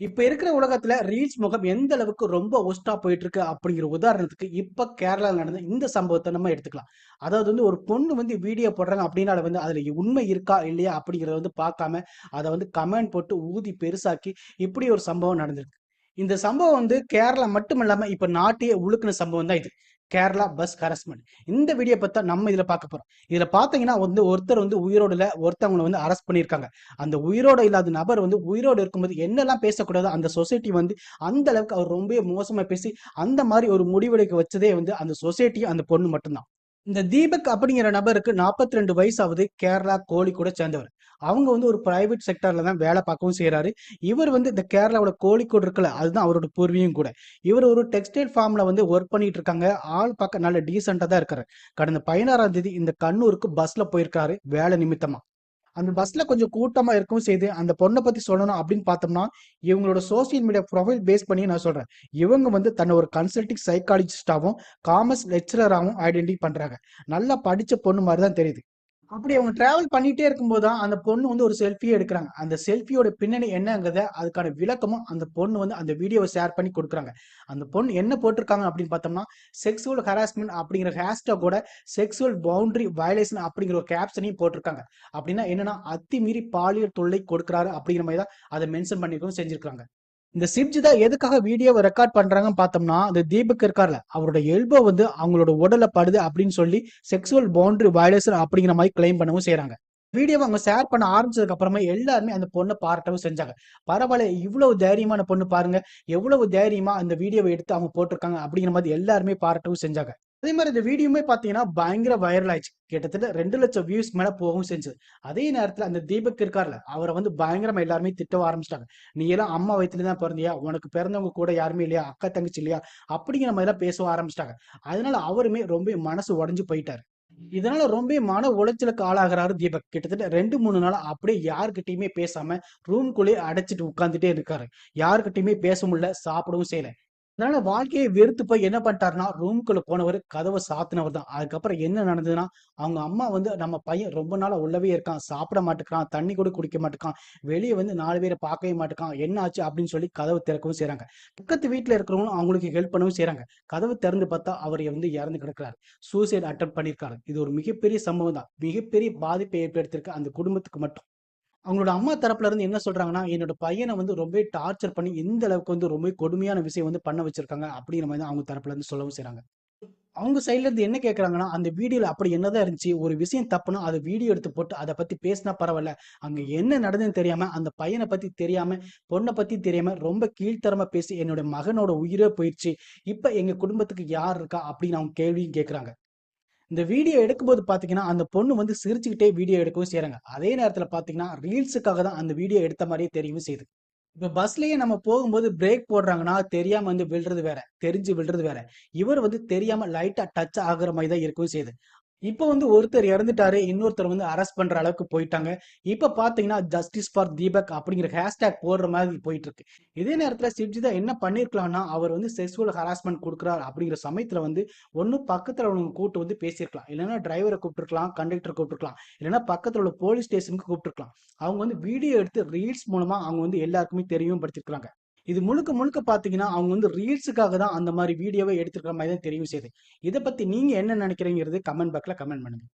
இப்ப இருக்கிற உலகத்துல ரீல்ஸ் முகம் எந்த அளவுக்கு ரொம்ப ஒஸ்டா போயிட்டு இருக்கு அப்படிங்கிற உதாரணத்துக்கு இப்ப கேரளால நடந்த இந்த சம்பவத்தை நம்ம எடுத்துக்கலாம். அதாவது ஒரு பொண்ணு வீடியோ போடுறாங்க அப்படின்னால அதுல உண்மை இருக்கா இல்லையா அப்படிங்கறத பார்க்காம அதை கமெண்ட் போட்டு ஊதி பெருசாக்கி இப்படி ஒரு சம்பவம் நடந்திருக்கு. இந்த சம்பவம் கேரளா மட்டும் இல்லாம இப்ப நாட்டையே உழுக்குன சம்பவம் தான் இது. Kerala bus harassment. இந்த வீடியோ பத்தி நம்ம இதுல பார்க்க போறோம். இதுல பாத்தீங்கன்னா ஒருத்தர் உயிரோடு இல்ல, ஒருத்தவங்களை அரெஸ்ட் பண்ணியிருக்காங்க. அந்த உயிரோட இல்லாத நபர் உயிரோடு இருக்கும்போது என்னெல்லாம் பேசக்கூடாது அந்த சொசைட்டி அந்த அளவுக்கு அவர் ரொம்ப மோசமா பேசி அந்த மாதிரி ஒரு முடிவெடுக்க வச்சதே அந்த சொசைட்டியும் அந்த பொண்ணு மட்டும்தான். இந்த தீபக் அப்படிங்கிற நபருக்கு 42 வயசாவது. கேரளா கோழிக்கூட சேர்ந்தவர். அவங்க ஒரு பிரைவேட் செக்டர்ல தான் வேலை பார்க்கவும் செய்யறாரு. இவர் இந்த கேரளாவோட கோழிக்கூடு இருக்குல்ல, அதுதான் அவரோட பூர்வீகம் கூட. இவர் ஒரு டெக்ஸ்டைல் ஃபார்ம்ல ஒர்க் பண்ணிட்டு இருக்காங்க. ஆள் பார்க்க நல்ல டீசெண்டா தான் இருக்காரு. கடந்த 16ஆம் தேதி இந்த கண்ணூருக்கு பஸ்ல போயிருக்காரு வேலை நிமித்தமா. அந்த பஸ்ல கொஞ்சம் கூட்டமா இருக்கவும் செய்து அந்த பொண்ணை பத்தி சொல்லணும் அப்படின்னு பார்த்தோம்னா, இவங்களோட சோசியல் மீடியா ப்ரொஃபைல் பேஸ் பண்ணி நான் சொல்றேன். இவங்க தன்னை ஒரு கன்சல்டிங் சைக்காலஜிஸ்டாவும் காமர்ஸ் லெக்சரராகவும் ஐடென்டிஃபை பண்றாங்க. நல்லா படிச்ச பொண்ணு மாதிரி தான் தெரியுது. அப்படி அவங்க டிராவல் பண்ணிட்டே இருக்கும்போது தான் அந்த பொண்ணு ஒரு செல்ஃபியே எடுக்கிறாங்க. அந்த செல்ஃபியோட பின்னணி என்னங்கிறத அதுக்கான விளக்கமும் அந்த பொண்ணு அந்த வீடியோவை ஷேர் பண்ணி கொடுக்குறாங்க. அந்த பொண்ணு என்ன போட்டிருக்காங்க அப்படின்னு பார்த்தோம்னா, செக்ஸுவல் ஹராஸ்மெண்ட் அப்படிங்கிற ஹேஷ்டாகோட செக்ஸுவல் பவுண்டரி வயலேஷன் அப்படிங்கிற ஒரு கேப்ஷனையும் போட்டிருக்காங்க. அப்படின்னா என்னன்னா, அத்துமீறி பாலியல் தொல்லை கொடுக்குறாரு அப்படிங்கிற மாதிரி தான் அதை மென்ஷன் பண்ணிருக்கவும் செஞ்சிருக்காங்க. இந்த சிப்ஜிதா எதுக்காக வீடியோவை ரெக்கார்ட் பண்றாங்கன்னு பார்த்தோம்னா, அந்த தீபக் இருக்கார்ல, அவரோட எல்போ அவங்களோட உடல்ல படுது அப்படின்னு சொல்லி செக்ஸுவல் பவுண்டரி வயலேஷன் அப்படிங்கிற மாதிரி கிளைம் பண்ணவும் செய்யறாங்க. வீடியோவை அவங்க ஷேர் பண்ண ஆரம்பிச்சதுக்கு அப்புறமா எல்லாருமே அந்த பொண்ணை பாராட்டவும் செஞ்சாங்க. பரவாயில்ல, இவ்வளவு தைரியமான பொண்ணு பாருங்க, எவ்வளவு தைரியமா அந்த வீடியோவை எடுத்து அவங்க போட்டிருக்காங்க அப்படிங்கிற மாதிரி எல்லாருமே பாராட்டவும் செஞ்சாங்க. அதே மாதிரி இந்த வீடியோமே பாத்தீங்கன்னா பயங்கர வைரல் ஆயிடுச்சு. கிட்டத்தட்ட 2 லட்சம் வியூஸ் மேல போகவும் செஞ்சது. அதே நேரத்துல அந்த தீபக் இருக்கார்ல, அவரை பயங்கரமா எல்லாருமே திட்டவும் ஆரம்பிச்சிட்டாங்க. நீ எல்லாம் அம்மா வயித்துல தான் பிறந்தியா, உனக்கு பிறந்தவங்க கூட யாருமே இல்லையா, அக்கா தங்கச்சி இல்லையா அப்படிங்கிற மாதிரி எல்லாம் பேசவும் ஆரம்பிச்சிட்டாங்க. அதனால அவருமே ரொம்ப மனசு உடைஞ்சு போயிட்டாரு. இதனால ரொம்ப மன உளைச்சலுக்கு ஆளாகிறாரு தீபக். கிட்டத்தட்ட 2-3 நாள் அப்படியே யாருக்கிட்டையுமே பேசாம ரூம்குள்ளேயே அடைச்சிட்டு உட்கார்ந்துட்டே இருக்காரு. யாருக்கிட்டையுமே பேச முடியல, சாப்பிடவும் செய்யல. அதனால வாழ்க்கையை வெறுத்து போய் என்ன பண்ணிட்டாருன்னா, ரூம்குள்ள போனவர் கதவை சாத்தினவர் தான். அதுக்கப்புறம் என்ன நடந்ததுன்னா, அவங்க அம்மா நம்ம பையன் ரொம்ப நாளா உள்ளவே இருக்கான், சாப்பிட மாட்டேங்கிறான், தண்ணி கூட குடிக்க மாட்டேங்கான், வெளியே 4 பேரை பார்க்கவே மாட்டேங்கான், என்ன ஆச்சு அப்படின்னு சொல்லி கதவை திறக்கவும் செய்றாங்க. பக்கத்து வீட்டுல இருக்கிறவங்களும் அவங்களுக்கு ஹெல்ப் பண்ணவும் செய்றாங்க. கதவு திறந்து பார்த்தா அவர் இறந்து கிடக்குறாரு. சூசைட் அட்டம் பண்ணிருக்காரு. இது ஒரு மிகப்பெரிய சம்பவம் தான். மிகப்பெரிய பாதிப்பை ஏற்படுத்தியிருக்கு அந்த குடும்பத்துக்கு மட்டும். அவங்களோட அம்மா தரப்புல இருந்து என்ன சொல்றாங்கன்னா, என்னோட பையனை ரொம்ப டார்ச்சர் பண்ணி இந்த அளவுக்கு ரொம்ப கொடுமையான விஷயம் பண்ண வச்சிருக்காங்க அப்படிங்கிற மாதிரி தான் அவங்க தரப்புல இருந்து சொல்லவும் செய்றாங்க. அவங்க சைட்ல இருந்து என்ன கேட்கறாங்கன்னா, அந்த வீடியோல அப்படி என்னதான் இருந்துச்சு, ஒரு விஷயம் தப்புனா அதை வீடியோ எடுத்து போட்டு அதை பத்தி பேசினா பரவாயில்ல, அங்க என்ன நடந்ததுன்னு தெரியாம, அந்த பையனை பத்தி தெரியாம, பொண்ணை பத்தி தெரியாம ரொம்ப கீழ்த்தரமா பேசி என்னோட மகனோட உயிரே போயிடுச்சு, இப்ப எங்க குடும்பத்துக்கு யார் இருக்கா அப்படின்னு அவங்க கேள்வியும் கேட்கறாங்க. இந்த வீடியோ எடுக்கும்போது பாத்தீங்கன்னா, அந்த பொண்ணு சிரிச்சுக்கிட்டே வீடியோ எடுக்கவும் செய்றாங்க. அதே நேரத்துல பாத்தீங்கன்னா, ரீல்ஸுக்காக தான் அந்த வீடியோ எடுத்த மாதிரியே தெரியவும் செய்யுது. இப்ப பஸ்லயே நம்ம போகும்போது பிரேக் போடுறாங்கன்னா, தெரியாம விழுறது வேற, தெரிஞ்சு விழுறது வேற. இவர் தெரியாம லைட்டா டச் ஆகுற மாதிரி தான் இருக்கவும் செய்யுது. இப்ப ஒருத்தர் இறந்துட்டாரு, இன்னொருத்தர் அரெஸ்ட் பண்ற அளவுக்கு போயிட்டாங்க. இப்ப பாத்தீங்கன்னா, ஜஸ்டிஸ் ஃபார் தீபக் அப்படிங்கிற ஹேஷ்டேக் போடுற மாதிரி போயிட்டு இருக்கு. இதே நேரத்துல சிப்ஜிதா என்ன பண்ணிருக்கலாம்னா, அவர் செக்ஸுவல் ஹராஸ்மெண்ட் கொடுக்குறாரு அப்படிங்கிற சமயத்துல ஒண்ணு பக்கத்துல உள்ளவங்க கூட்டு பேசியிருக்கலாம். இல்லைன்னா டிரைவரை கூப்பிட்டுருக்கலாம், கண்டக்டர் கூப்பிட்டுருக்கலாம், இல்லைன்னா பக்கத்துல உள்ள போலீஸ் ஸ்டேஷனுக்கு கூப்பிட்டுருக்கலாம். அவங்க வீடியோ எடுத்து ரீல்ஸ் மூலமா அவங்க எல்லாருக்குமே தெரியவும் படுத்திருக்காங்க. இது முழுக்க முழுக்க பாத்தீங்கன்னா, அவங்க ரீல்ஸுக்காக தான் அந்த மாதிரி வீடியோவை எடுத்துக்கிற மாதிரி தான் தெரியும் செய்யுது. இத பத்தி நீங்க என்ன நினைக்கிறீங்கிறது கமெண்ட் பாக்ஸ்ல கமெண்ட் பண்ணுங்க.